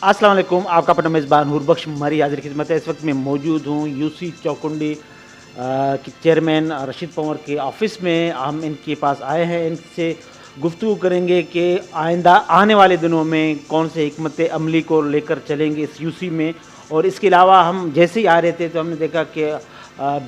अस्सलाम वालेकुम। आपका अपना मेज़बान हुरबख्श हमारी हाज़िर खिदमत है। इस वक्त मैं मौजूद हूँ यूसी चौकुंडी के चेयरमैन रशीद पंवर के ऑफ़िस में। हम इनके पास आए हैं, इनसे गुफ्तगू करेंगे कि आइंदा आने वाले दिनों में कौन से हिकमत अमली को लेकर चलेंगे इस यूसी में। और इसके अलावा हम जैसे ही आ रहे थे तो हमने देखा कि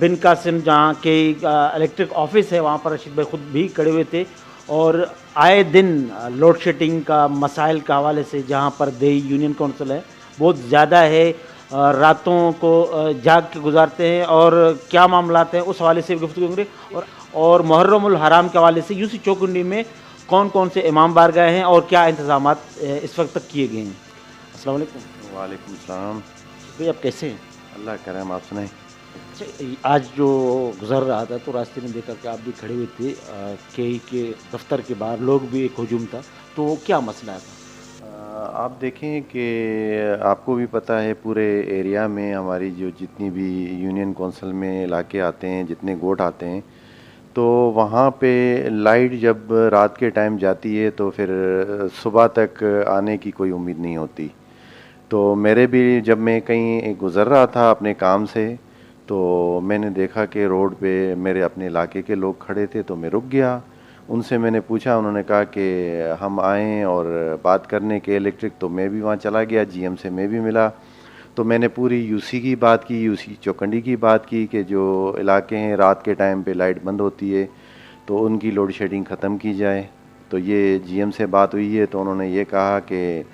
बिन कासिम जहाँ के इलेक्ट्रिक ऑफ़िस है वहाँ पर रशीद भाई ख़ुद भी खड़े हुए थे। और आए दिन लोड शेडिंग का मसाइल के हवाले से जहाँ पर देई यूनियन काउंसिल है बहुत ज़्यादा है, रातों को जाग के गुजारते हैं और क्या मामलात हैं उस हवाले से भी गुफ्तगू करेंगे। और मुहर्रमुल हराम के हवाले से यूसी चौकुंडी में कौन कौन से इमाम बारगाह हैं और क्या इंतज़ामात इस वक्त तक किए गए हैं। अस्सलाम वालेकुम। वालेकुम सलाम। भाई आप कैसे हैं? अल्लाह करम, आप सुनाएं। अच्छा, आज जो गुजर रहा था तो रास्ते में देखा कि आप भी खड़े हुए थे के दफ्तर के बाहर, लोग भी एक हजूम था, तो क्या मसला था? आप देखें कि आपको भी पता है पूरे एरिया में हमारी जो जितनी भी यूनियन कौंसिल में इलाके आते हैं, जितने गोट आते हैं, तो वहाँ पे लाइट जब रात के टाइम जाती है तो फिर सुबह तक आने की कोई उम्मीद नहीं होती। तो मेरे भी जब मैं कहीं गुज़र रहा था अपने काम से, तो मैंने देखा कि रोड पे मेरे अपने इलाके के लोग खड़े थे, तो मैं रुक गया। उनसे मैंने पूछा, उन्होंने कहा कि हम आएँ और बात करने के इलेक्ट्रिक, तो मैं भी वहाँ चला गया, जीएम से मैं भी मिला। तो मैंने पूरी यूसी की बात की, यूसी चौकंडी की बात की कि जो इलाके हैं रात के टाइम पे लाइट बंद होती है तो उनकी लोड शेडिंग ख़त्म की जाए। तो ये जीएम से बात हुई है, तो उन्होंने ये कहा कि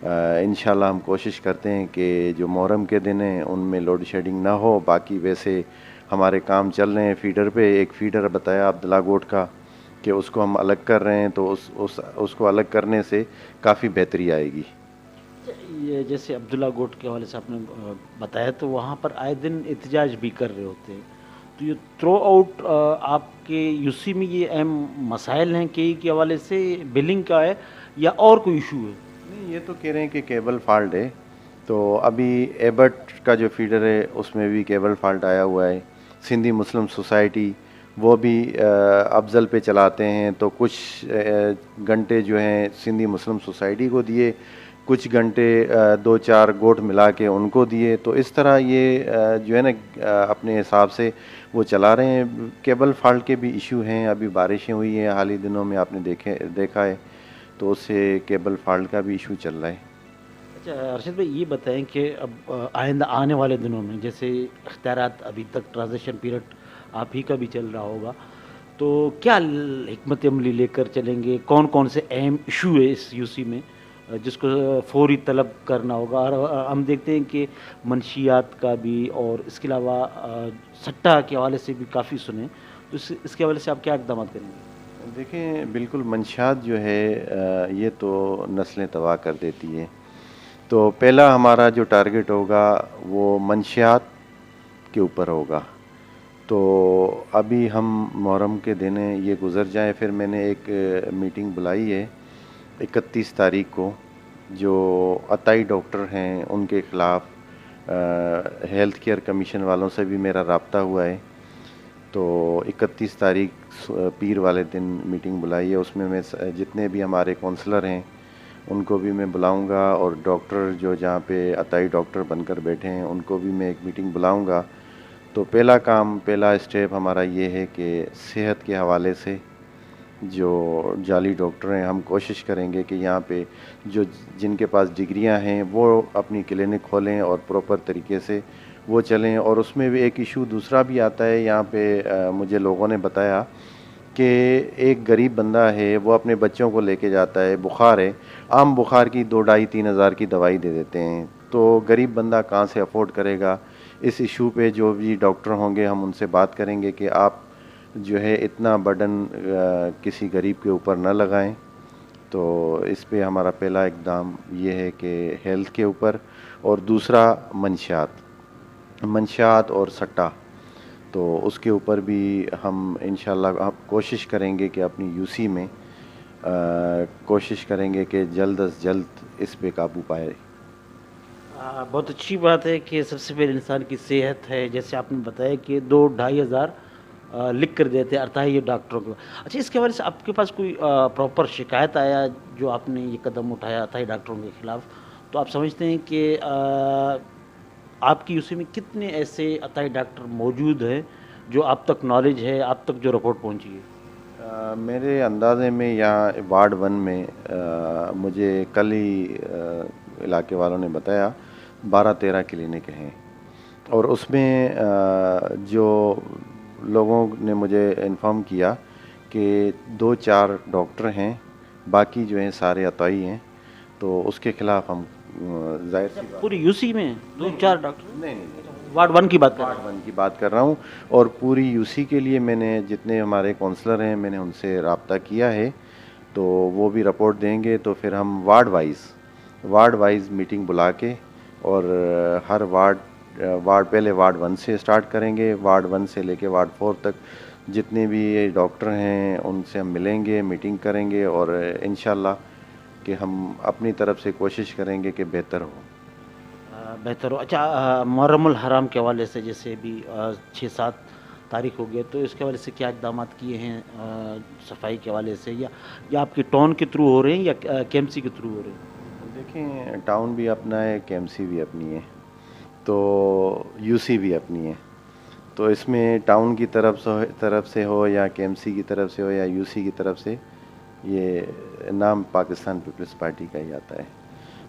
इंशाल्लाह हम कोशिश करते हैं कि जो मुहर्रम के दिन हैं उनमें लोड शेडिंग ना हो। बाकी वैसे हमारे काम चल रहे हैं। फीडर पे एक फीडर बताया अब्दुल्ला गोट का कि उसको हम अलग कर रहे हैं, तो उसको अलग करने से काफ़ी बेहतरी आएगी। ये जैसे अब्दुल्ला गोट के हवाले से आपने बताया, तो वहाँ पर आए दिन एहतजाज भी कर रहे होते हैं, तो ये थ्रो आउट आपके यूसी में ये अहम मसाइल हैं के हवाले से बिलिंग का है या और कोई इशू है? नहीं, ये तो कह रहे हैं कि केबल फॉल्ट है। तो अभी एबट का जो फीडर है उसमें भी केबल फॉल्ट आया हुआ है। सिंधी मुस्लिम सोसाइटी वो भी अफजल पे चलाते हैं, तो कुछ घंटे जो हैं सिंधी मुस्लिम सोसाइटी को दिए, कुछ घंटे दो चार गोट मिला के उनको दिए। तो इस तरह ये जो है ना अपने हिसाब से वो चला रहे हैं। केबल फॉल्ट के भी इशू हैं, अभी बारिशें हुई हैं हाल ही दिनों में, आपने देखा है, तो उससे केबल फॉल्ट का भी इशू चल रहा है। अच्छा अर्शद भाई, ये बताएं कि अब आइंदा आने वाले दिनों में जैसे इख्तियारात, अभी तक ट्रांजिशन पीरियड आप ही का भी चल रहा होगा, तो क्या हिकमत अमली लेकर चलेंगे? कौन कौन से अहम इशू है इस यूसी में जिसको फौरी तलब करना होगा? और हम देखते हैं कि मंशियात का भी और इसके अलावा सट्टा के हवाले से भी काफ़ी सुने, तो इसके हवाले से आप क्या इकदाम करेंगे? देखें, बिल्कुल मंशियात जो है ये तो नस्लें तबाह कर देती है। तो पहला हमारा जो टारगेट होगा वो मंशियात के ऊपर होगा। तो अभी हम मुहर्रम के दिन ये गुज़र जाए, फिर मैंने एक मीटिंग बुलाई है 31 तारीख को। जो अताई डॉक्टर हैं उनके ख़िलाफ़ हेल्थ केयर कमीशन वालों से भी मेरा रब्ता हुआ है। तो 31 तारीख पीर वाले दिन मीटिंग बुलाई है, उसमें मैं जितने भी हमारे काउंसलर हैं उनको भी मैं बुलाऊंगा, और डॉक्टर जो जहाँ पे अताई डॉक्टर बनकर बैठे हैं उनको भी मैं एक मीटिंग बुलाऊंगा। तो पहला स्टेप हमारा ये है कि सेहत के हवाले से जो जाली डॉक्टर हैं, हम कोशिश करेंगे कि यहाँ पे जो जिनके पास डिग्रियां हैं वो अपनी क्लिनिक खोलें और प्रॉपर तरीके से वो चलें। और उसमें भी एक इशू दूसरा भी आता है यहाँ पे, मुझे लोगों ने बताया कि एक गरीब बंदा है, वो अपने बच्चों को लेके जाता है, बुखार है, आम बुखार की 2-2.5-3 हज़ार की दवाई दे देते हैं, तो गरीब बंदा कहाँ से अफोर्ड करेगा। इस इशू पे जो भी डॉक्टर होंगे हम उनसे बात करेंगे कि आप जो है इतना बर्डन किसी गरीब के ऊपर न लगाएं। तो इस पे हमारा पहला इक़दाम ये है कि हेल्थ के ऊपर, और दूसरा मंशियात और सट्टा, तो उसके ऊपर भी हम इंशाल्लाह आप कोशिश करेंगे कि अपनी यूसी में कोशिश करेंगे कि जल्द अज जल्द इस पे काबू पाए। बहुत अच्छी बात है कि सबसे पहले इंसान की सेहत है, जैसे आपने बताया कि 2-2.5 हज़ार लिख कर देते हैं अर्थात डॉक्टरों को। अच्छा, इसके हवाले से आपके पास कोई प्रॉपर शिकायत आया जो आपने ये कदम उठाया अर्थात डॉक्टरों के ख़िलाफ़, تو آپ سمجھتے ہیں کہ آپ کی یوسی میں کتنے ایسے عطائی ڈاکٹر موجود ہیں جو آپ تک نالج ہے، آپ تک جو رپورٹ پہنچی ہے؟ میرے اندازے میں یہاں وارڈ 1 میں مجھے کل ہی علاقے والوں نے بتایا 12-13 کلینک ہیں، اور اس میں جو لوگوں نے مجھے انفارم کیا کہ 2-4 ڈاکٹر ہیں، باقی جو ہیں سارے عطائی ہیں، تو اس کے خلاف ہم ظاہر سی بات پوری یوسی میں 2-4 ڈاکٹر؟ نہیں، وارڈ 1 کی بات کر رہا وارڈ 1 کی بات کر رہا ہوں، اور پوری یوسی کے لیے میں نے جتنے ہمارے کونسلر ہیں میں نے ان سے رابطہ کیا ہے، تو وہ بھی رپورٹ دیں گے، تو پھر ہم وارڈ وائز میٹنگ بلا کے، اور ہر وارڈ پہلے وارڈ 1 سے سٹارٹ کریں گے، وارڈ 1 سے لے کے وارڈ 4 تک جتنے بھی ڈاکٹر ہیں ان سے ہم ملیں گے، میٹنگ کریں گے، اور انشاءاللہ کہ ہم اپنی طرف سے کوشش کریں گے کہ بہتر ہو۔ بہتر ہو۔ اچھا، محرم الحرام کے حوالے سے جیسے بھی 6-7 تاریخ ہو گئے، تو اس کے حوالے سے کیا اقدامات کیے ہیں صفائی کے حوالے سے، یا آپ کی ٹاؤن کے تھرو ہو رہے ہیں یا کے ایم سی کے تھرو ہو رہے ہیں؟ دیکھیں، ٹاؤن بھی اپنا ہے، کے ایم سی بھی اپنی ہے، تو یو سی بھی اپنی ہے، تو اس میں ٹاؤن کی طرف سے ہو یا کے ایم سی کی طرف سے ہو یا یو سی کی طرف سے، یہ نام پاکستان پیپلز پارٹی کا ہی آتا ہے،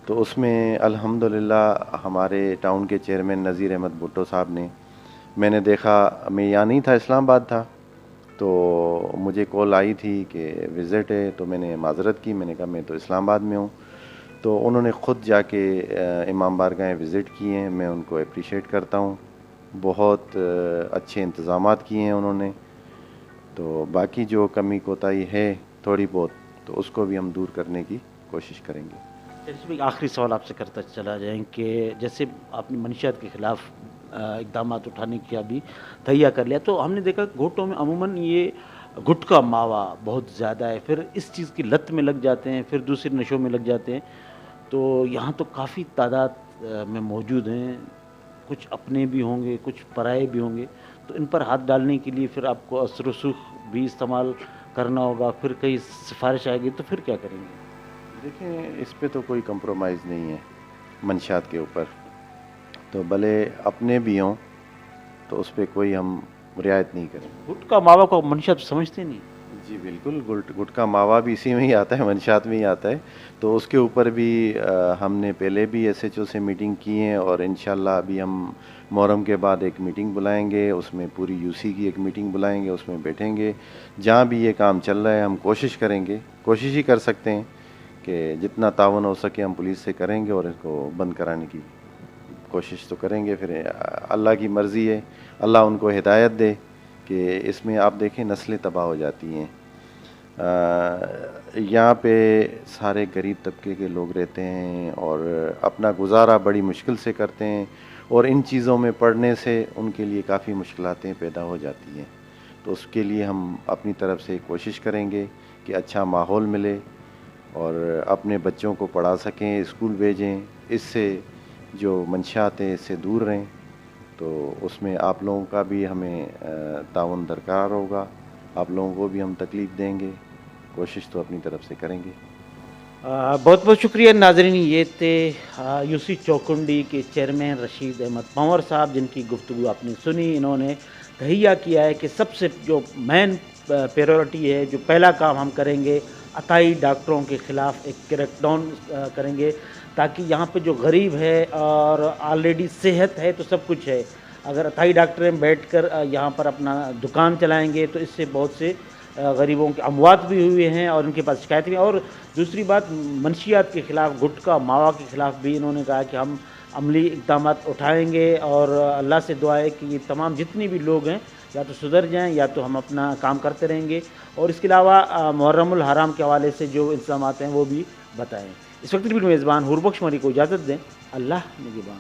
تو اس میں الحمدللہ ہمارے ٹاؤن کے چیئرمین نذیر احمد بھٹو صاحب نے، میں نے دیکھا، میں یہاں نہیں تھا، اسلام آباد تھا، تو مجھے کال آئی تھی کہ وزٹ ہے، تو میں نے معذرت کی، میں نے کہا میں تو اسلام آباد میں ہوں، تو انہوں نے خود جا کے امام بارگاہ وزٹ کیے ہیں، میں ان کو اپریشیٹ کرتا ہوں، بہت اچھے انتظامات کیے ہیں انہوں نے، تو باقی جو کمی کوتاہی ہے تھوڑی بہت، تو اس کو بھی ہم دور کرنے کی کوشش کریں گے۔ اس میں آخری سوال آپ سے کرتا چلا جائیں کہ جیسے آپ نے منشیات کے خلاف اقدامات اٹھانے کی ابھی تہیا کر لیا، تو ہم نے دیکھا گھوٹوں میں عموماً یہ گٹکا ماوا بہت زیادہ ہے، پھر اس چیز کی لت میں لگ جاتے ہیں، پھر دوسرے نشوں میں لگ جاتے ہیں، تو یہاں تو کافی تعداد میں موجود ہیں، کچھ اپنے بھی ہوں گے، کچھ پرائے بھی ہوں گے، تو ان پر ہاتھ ڈالنے کے لیے پھر آپ کو اثر و رسوخ بھی استعمال کرنا ہوگا، پھر کہیں سفارش آئے گی تو پھر کیا کریں گے؟ دیکھیں، اس پہ تو کوئی کمپرومائز نہیں ہے منشیات کے اوپر، تو بھلے اپنے بھی ہوں تو اس پہ کوئی ہم رعایت نہیں کریں۔ گٹکا ماوا کو منشیات سمجھتے نہیں؟ جی بالکل، گٹکا ماوا بھی اسی میں ہی آتا ہے، منشیات میں ہی آتا ہے، تو اس کے اوپر بھی ہم نے پہلے بھی ایس ایچ او سے میٹنگ کی ہیں، اور انشاءاللہ ابھی ہم محرم کے بعد ایک میٹنگ بلائیں گے، اس میں پوری یو سی کی ایک میٹنگ بلائیں گے، اس میں بیٹھیں گے، جہاں بھی یہ کام چل رہا ہے ہم کوشش کریں گے، کوشش ہی کر سکتے ہیں کہ جتنا تعاون ہو سکے ہم پولیس سے کریں گے، اور اس کو بند کرانے کی کوشش تو کریں گے، پھر اللہ کی مرضی ہے، اللہ ان کو ہدایت دے کہ اس میں آپ دیکھیں نسلیں تباہ ہو جاتی ہیں، یہاں پہ سارے غریب طبقے کے لوگ رہتے ہیں اور اپنا گزارا بڑی مشکل سے کرتے ہیں، اور ان چیزوں میں پڑھنے سے ان کے لیے کافی مشکلاتیں پیدا ہو جاتی ہیں، تو اس کے لیے ہم اپنی طرف سے کوشش کریں گے کہ اچھا ماحول ملے اور اپنے بچوں کو پڑھا سکیں، اسکول بھیجیں، اس سے جو منشیات ہیں اس سے دور رہیں، تو اس میں آپ لوگوں کا بھی ہمیں تعاون درکار ہوگا، آپ لوگوں کو بھی ہم تکلیف دیں گے، کوشش تو اپنی طرف سے کریں گے۔ بہت بہت شکریہ ناظرین، یہ تھے یو سی چوکنڈی کے چیئرمین رشید احمد پنور صاحب، جن کی گفتگو آپ نے سنی۔ انہوں نے تہیہ کیا ہے کہ سب سے جو مین پریورٹی ہے، جو پہلا کام ہم کریں گے، عطائی ڈاکٹروں کے خلاف ایک کریک ڈاؤن کریں گے، تاکہ یہاں پہ جو غریب ہے اور آلریڈی صحت ہے تو سب کچھ ہے، اگر عطائی ڈاکٹر بیٹھ کر یہاں پر اپنا دکان چلائیں گے تو اس سے بہت سے غریبوں کے اموات بھی ہوئے ہیں اور ان کے پاس شکایت بھی، اور دوسری بات منشیات کے خلاف، گٹکا ماوا کے خلاف بھی انہوں نے کہا کہ ہم عملی اقدامات اٹھائیں گے، اور اللہ سے دعا ہے کہ یہ تمام جتنے بھی لوگ ہیں یا تو سدھر جائیں یا تو ہم اپنا کام کرتے رہیں گے، اور اس کے علاوہ محرم الحرام کے حوالے سے جو انتظامات ہیں وہ بھی بتائیں۔ اس وقت بھی میزبان حور بخش مری کو اجازت دیں، اللہ نگہبان۔